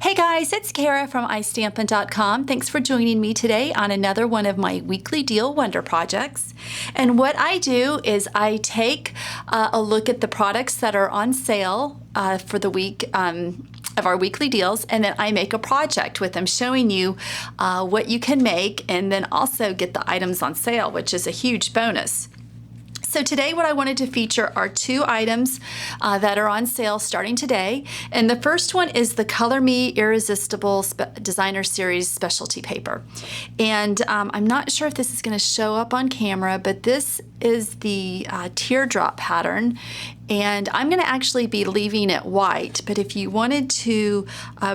Hey guys, it's Kara from iStampin.com. Thanks for joining me today on another one of my weekly deal wonder projects. And what I do is I take a look at the products that are on sale for the week of our weekly deals, and then I make a project with them showing you what you can make and then also get the items on sale, which is a huge bonus. So today what I wanted to feature are two items that are on sale starting today. And the first one is the Color Me Irresistible Designer Series Specialty Paper. And I'm not sure if this is going to show up on camera, but this is the teardrop pattern. And I'm going to actually be leaving it white, but if you wanted to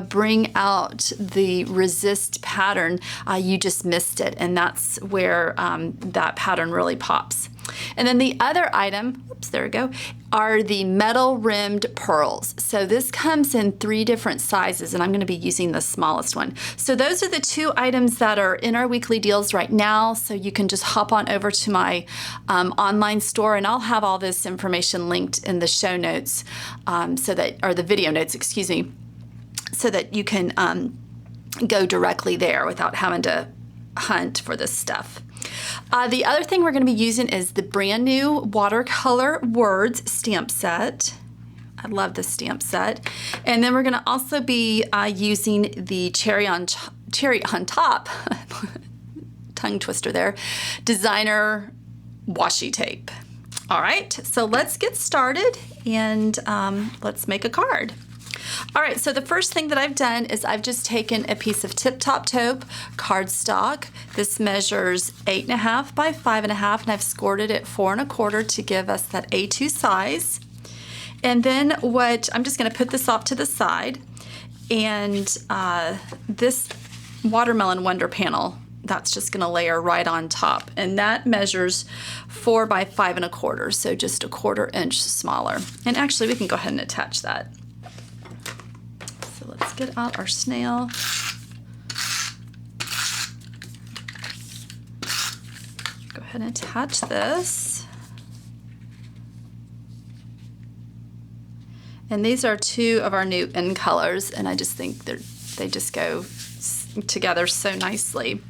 bring out the resist pattern, you just missed it, and that's where that pattern really pops. And then the other item, oops, there we go, are the metal rimmed pearls. So this comes in 3 different sizes, and I'm going to be using the smallest one. So those are the 2 items that are in our weekly deals right now. So you can just hop on over to my online store, and I'll have all this information linked in the show notes, or the video notes, excuse me, so that you can go directly there without having to hunt for this stuff. The other thing we're going to be using is the brand new watercolor words stamp set. I love this stamp set. And then we're going to also be using the cherry on top, tongue twister there, designer washi tape. All right, so let's get started and let's make a card. All right, so the first thing that I've done is I've just taken a piece of Tip Top Taupe cardstock. This measures 8.5 by 5.5, and I've scored it at 4 1/4 to give us that A2 size. And then I'm just going to put this off to the side, and this Watermelon Wonder panel, that's just going to layer right on top, and that measures 4 by 5 1/4, so just a 1/4 inch smaller. And actually, we can go ahead and attach that. Let's get out our snail. Go ahead and attach this. And these are 2 of our new in colors, and I just think they just go together so nicely.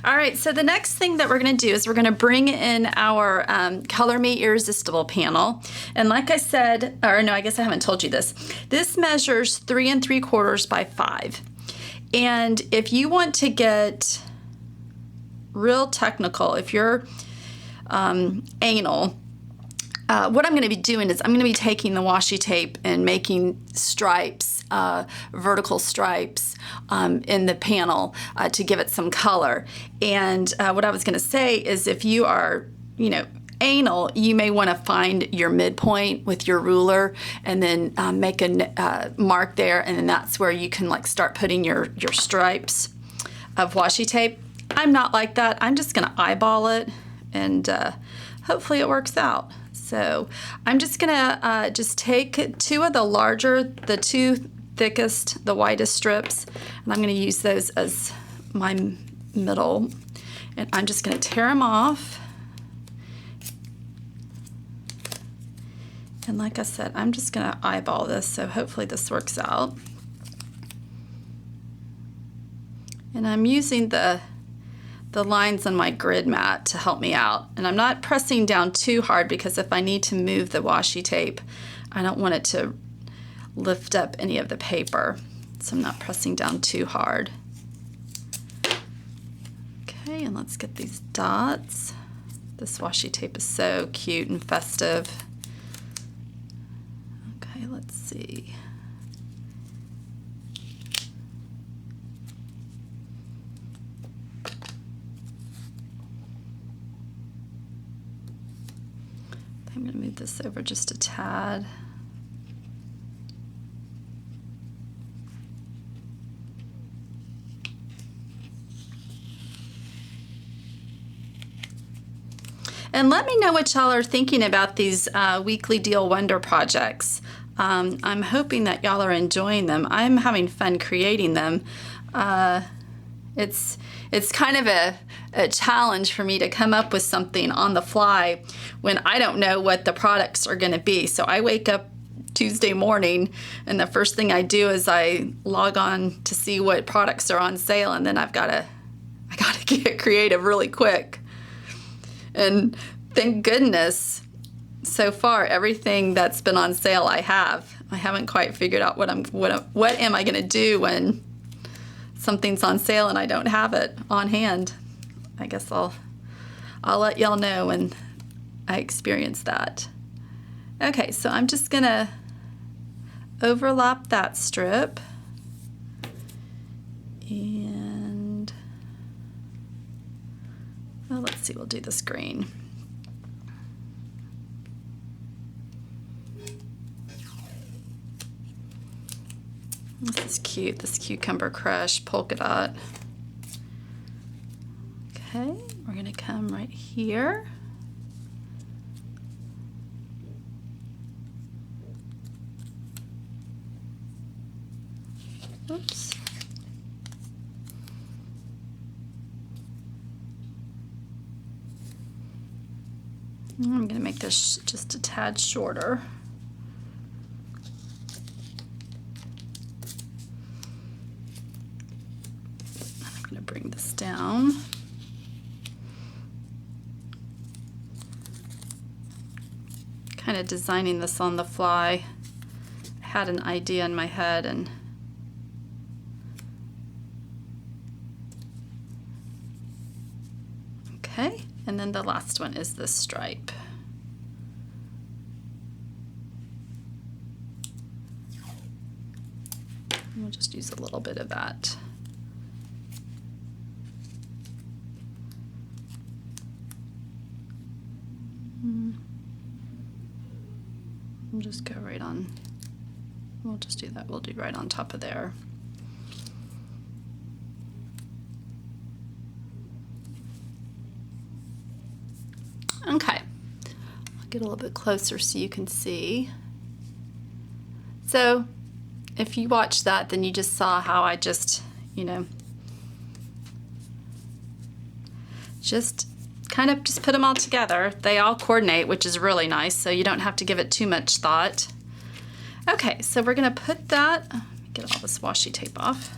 All right, so the next thing that we're going to do is we're going to bring in our Color Me Irresistible panel. And like I said, or no, I guess I haven't told you this. This measures 3 3/4 by 5. And if you want to get real technical, if you're anal, what I'm going to be doing is I'm going to be taking the washi tape and making stripes, vertical stripes in the panel to give it some color. And what I was going to say is if you are, anal, you may want to find your midpoint with your ruler and then make a mark there, and then that's where you can start putting your stripes of washi tape. I'm not like that. I'm just going to eyeball it, and hopefully it works out. So I'm just gonna just take 2 of the 2 thickest, the widest strips, and I'm gonna use those as my middle, and I'm just gonna tear them off. And like I said, I'm just gonna eyeball this, so hopefully this works out. And I'm using the lines on my grid mat to help me out. And I'm not pressing down too hard because if I need to move the washi tape, I don't want it to lift up any of the paper. So I'm not pressing down too hard. Okay, and let's get these dots. This washi tape is so cute and festive. Okay, let's see. I'm going to move this over just a tad. And let me know what y'all are thinking about these weekly deal wonder projects. I'm hoping that y'all are enjoying them. I'm having fun creating them. It's kind of a challenge for me to come up with something on the fly when I don't know what the products are going to be. So I wake up Tuesday morning, and the first thing I do is I log on to see what products are on sale, and then I gotta get creative really quick. And thank goodness, so far everything that's been on sale I haven't quite figured out what am I gonna do when something's on sale and I don't have it on hand. I guess I'll let y'all know when I experience that. Okay, so I'm just gonna overlap that strip, and well, let's see, we'll do this green. This is cute, this Cucumber Crush polka dot. Okay, we're gonna come right here. Oops. I'm gonna make this just a tad shorter. I'm gonna bring this down. Kind of designing this on the fly. I had an idea in my head, and okay, and then the last one is this stripe. And we'll just use a little bit of that. We'll just go right on, we'll just do that, we'll do right on top of there. Okay, I'll get a little bit closer so you can see. So if you watched that, then you just saw how I just, just kind of just put them all together. They all coordinate, which is really nice, so you don't have to give it too much thought. Okay, so we're gonna put that, get all this washi tape off.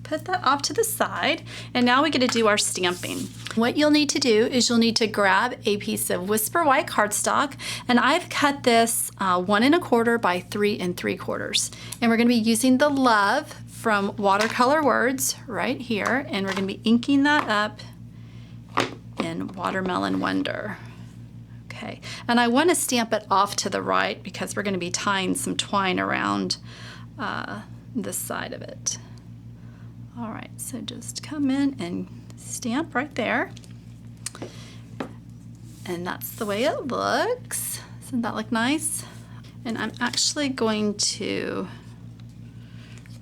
Put that off to the side, and now we get to do our stamping. What you'll need to do is you'll need to grab a piece of Whisper White cardstock, and I've cut this 1 1/4 by 3 3/4. And we're gonna be using the Love from Watercolor Words right here, and we're gonna be inking that up in Watermelon Wonder. Okay, and I wanna stamp it off to the right because we're gonna be tying some twine around this side of it. All right, so just come in and stamp right there. And that's the way it looks. Doesn't that look nice? And I'm actually going to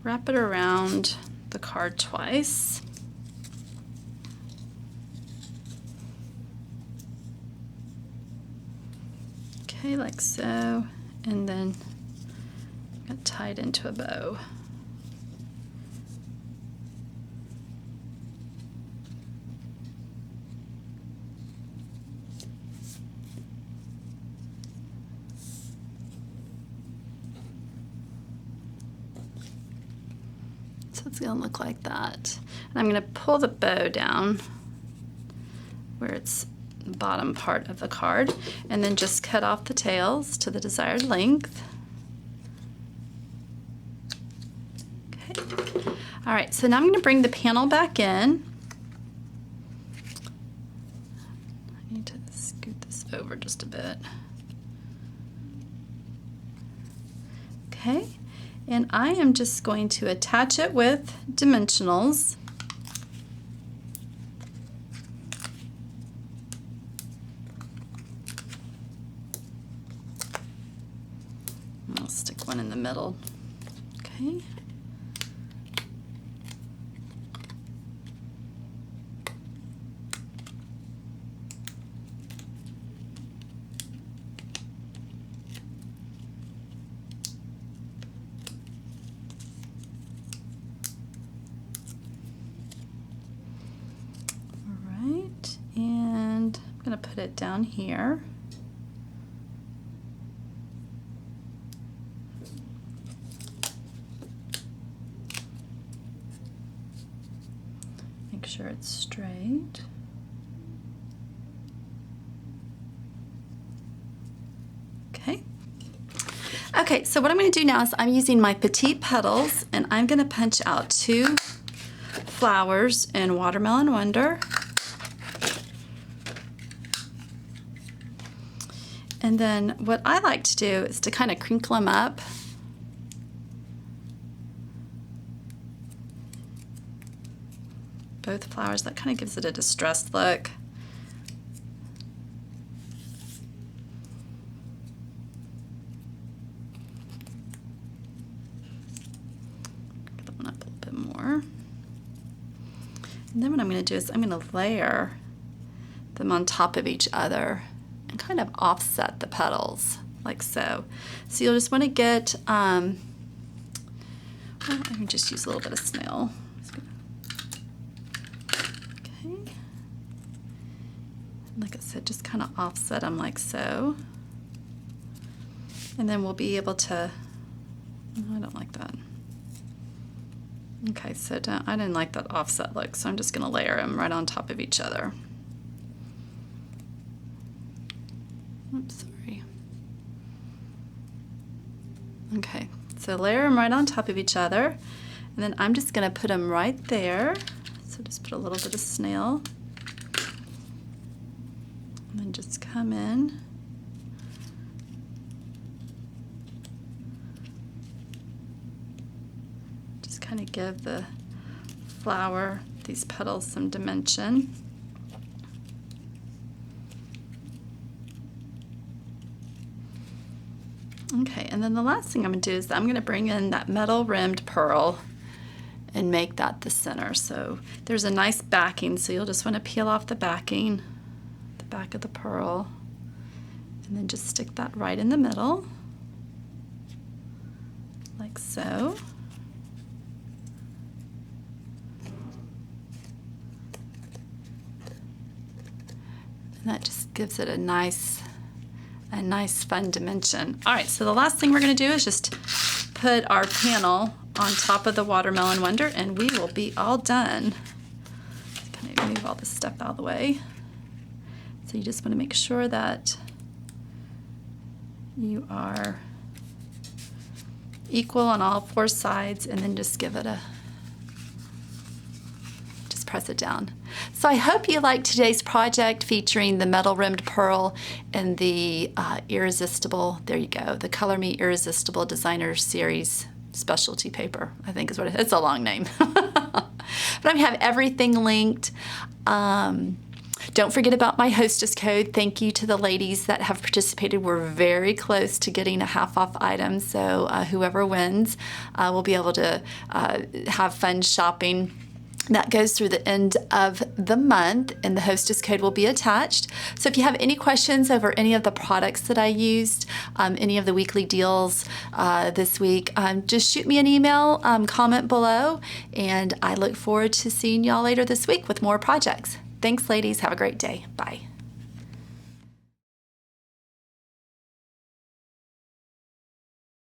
wrap it around the card twice. Okay, like so, and then get tied into a bow. So it's gonna look like that. And I'm gonna pull the bow down where it's the bottom part of the card, and then just cut off the tails to the desired length. Okay. All right, so now I'm gonna bring the panel back in. I need to scoot this over just a bit. Okay, and I am just going to attach it with dimensionals. I'll stick one in the middle. Okay. And I'm going to put it down here. sure it's straight. Okay. Okay, so what I'm going to do now is I'm using my petite petals, and I'm going to punch out 2 flowers in Watermelon Wonder. And then what I like to do is to kind of crinkle them up. Both flowers, that kind of gives it a distressed look. Get that one up a little bit more. And then what I'm going to do is I'm going to layer them on top of each other and kind of offset the petals like so. So you'll just want to get, well, I can just use a little bit of snail. Okay. Like I said, just kind of offset them like so. And then we'll be able to, oh, I don't like that. Okay, so I didn't like that offset look, so I'm just going to layer them right on top of each other. Oops, sorry. Okay, so layer them right on top of each other, and then I'm just going to put them right there. So just put a little bit of snail, and then just come in. Just kind of give the flower, these petals, some dimension. Okay, and then the last thing I'm going to do is I'm going to bring in that metal rimmed pearl and make that the center. So there's a nice backing, so you'll just want to peel off the backing, the back of the pearl, and then just stick that right in the middle, like so. And that just gives it a nice fun dimension. All right, so the last thing we're going to do is just put our panel on top of the Watermelon Wonder, and we will be all done. Just kind of move all this stuff out of the way. So you just want to make sure that you are equal on all 4 sides, and then just give it a, just press it down. So I hope you liked today's project featuring the metal rimmed pearl and the irresistible, there you go, the Color Me Irresistible Designer Series specialty paper, I think is what it is. It's a long name. But I have everything linked. Don't forget about my hostess code. Thank you to the ladies that have participated. We're very close to getting a half-off item, so whoever wins will be able to have fun shopping. That goes through the end of the month, and the hostess code will be attached. So if you have any questions over any of the products that I used, any of the weekly deals this week, just shoot me an email, comment below, and I look forward to seeing y'all later this week with more projects. Thanks, ladies. Have a great day. Bye.